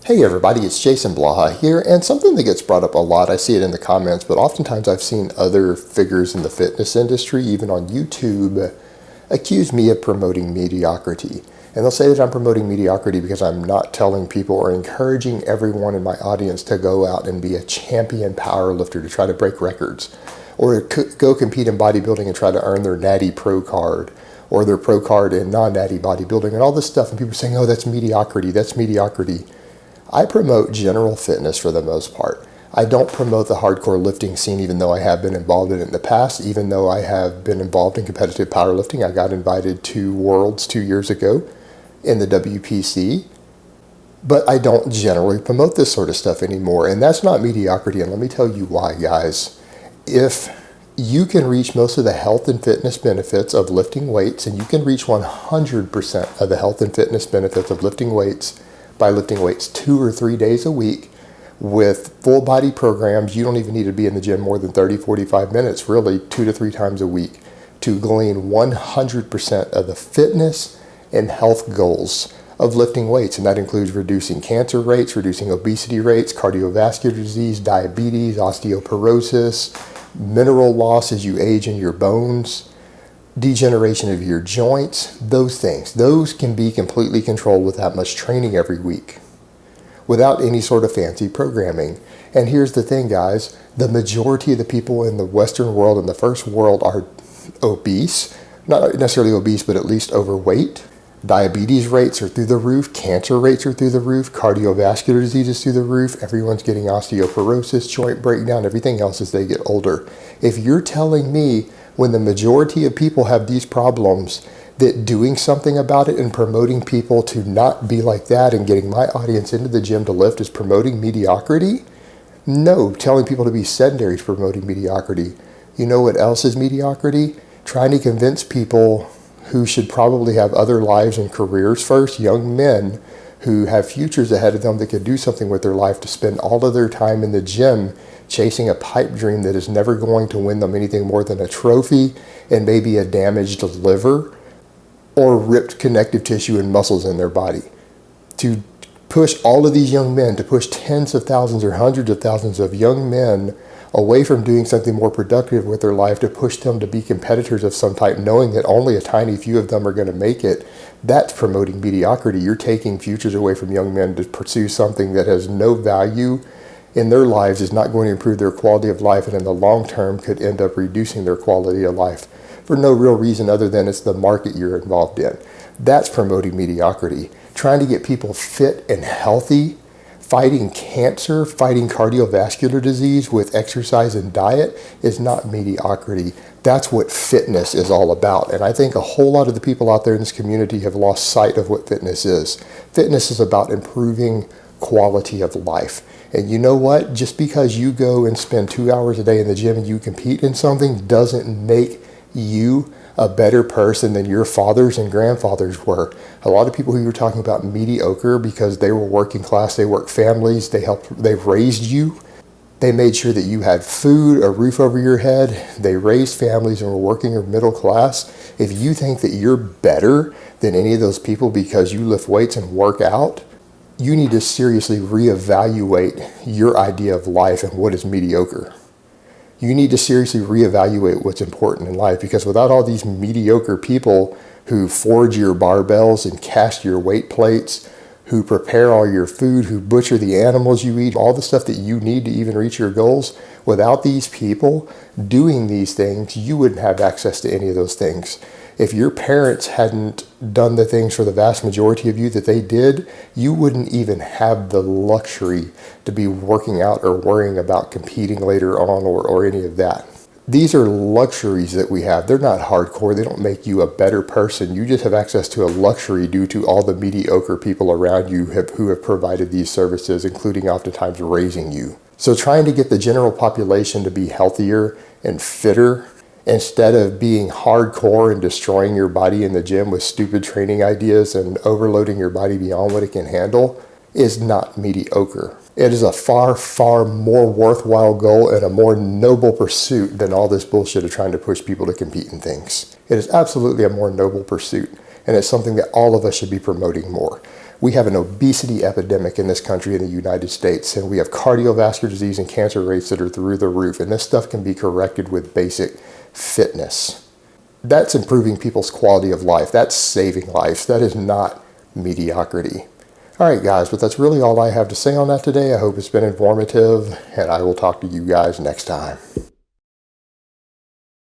Hey everybody, it's Jason Blaha here, and something that gets brought up a lot, I see it in the comments, but oftentimes I've seen other figures in the fitness industry, even on YouTube, accuse me of promoting mediocrity. And they'll say that I'm promoting mediocrity because I'm not telling people or encouraging everyone in my audience to go out and be a champion powerlifter to try to break records, or go compete in bodybuilding and try to earn their natty pro card, or their pro card in non-natty bodybuilding, and all this stuff, and people are saying, oh, that's mediocrity, that's mediocrity. I promote general fitness for the most part. I don't promote the hardcore lifting scene, even though I have been involved in it in the past. Even though I have been involved in competitive powerlifting, I got invited to Worlds 2 years ago in the WPC. But I don't generally promote this sort of stuff anymore, and that's not mediocrity, and let me tell you why, guys. If you can reach most of the health and fitness benefits of lifting weights, and you can reach 100% of the health and fitness benefits of lifting weights by lifting weights 2 or 3 days a week with full body programs, you don't even need to be in the gym more than 30, 45 minutes, really 2 to 3 times a week, to glean 100% of the fitness and health goals of lifting weights. And that includes reducing cancer rates, reducing obesity rates, cardiovascular disease, diabetes, osteoporosis, mineral loss as you age in your bones, degeneration of your joints, those things. Those can be completely controlled with that much training every week, without any sort of fancy programming. And here's the thing, guys. The majority of the people in the Western world and the first world are obese. Not necessarily obese, but at least overweight. Diabetes rates are through the roof. Cancer rates are through the roof. Cardiovascular disease is through the roof. Everyone's getting osteoporosis, joint breakdown, everything else as they get older. If you're telling me when the majority of people have these problems, that doing something about it and promoting people to not be like that and getting my audience into the gym to lift is promoting mediocrity? No, telling people to be sedentary is promoting mediocrity. You know what else is mediocrity? Trying to convince people who should probably have other lives and careers first, young men who have futures ahead of them that could do something with their life, to spend all of their time in the gym chasing a pipe dream that is never going to win them anything more than a trophy and maybe a damaged liver or ripped connective tissue and muscles in their body. To push all of these young men, to push tens of thousands or hundreds of thousands of young men away from doing something more productive with their life, to push them to be competitors of some type, knowing that only a tiny few of them are going to make it, that's promoting mediocrity. You're taking futures away from young men to pursue something that has no value in their lives, is not going to improve their quality of life, and in the long term could end up reducing their quality of life for no real reason other than it's the market you're involved in. That's promoting mediocrity. Trying to get people fit and healthy, fighting cancer, fighting cardiovascular disease with exercise and diet is not mediocrity. That's what fitness is all about. And I think a whole lot of the people out there in this community have lost sight of what fitness is. Fitness is about improving quality of life. And you know what? Just because you go and spend 2 hours a day in the gym and you compete in something doesn't make you a better person than your fathers and grandfathers were. A lot of people who you're talking about mediocre because they were working class, they worked families, they raised you. They made sure that you had food, a roof over your head. They raised families and were working or middle class. If you think that you're better than any of those people because you lift weights and work out, you need to seriously reevaluate your idea of life and what is mediocre. You need to seriously reevaluate what's important in life, because without all these mediocre people who forge your barbells and cast your weight plates, who prepare all your food, who butcher the animals you eat, all the stuff that you need to even reach your goals, without these people doing these things, you wouldn't have access to any of those things. If your parents hadn't done the things for the vast majority of you that they did, you wouldn't even have the luxury to be working out or worrying about competing later on or any of that. These are luxuries that we have. They're not hardcore. They don't make you a better person. You just have access to a luxury due to all the mediocre people around you who have provided these services, including oftentimes raising you. So trying to get the general population to be healthier and fitter, instead of being hardcore and destroying your body in the gym with stupid training ideas and overloading your body beyond what it can handle, is not mediocre. It is a far, far more worthwhile goal and a more noble pursuit than all this bullshit of trying to push people to compete in things. It is absolutely a more noble pursuit, and it's something that all of us should be promoting more. We have an obesity epidemic in this country, in the United States, and we have cardiovascular disease and cancer rates that are through the roof, and this stuff can be corrected with basic fitness. That's improving people's quality of life. That's saving lives. That is not mediocrity. All right, guys, but that's really all I have to say on that today. I hope it's been informative, and I will talk to you guys next time.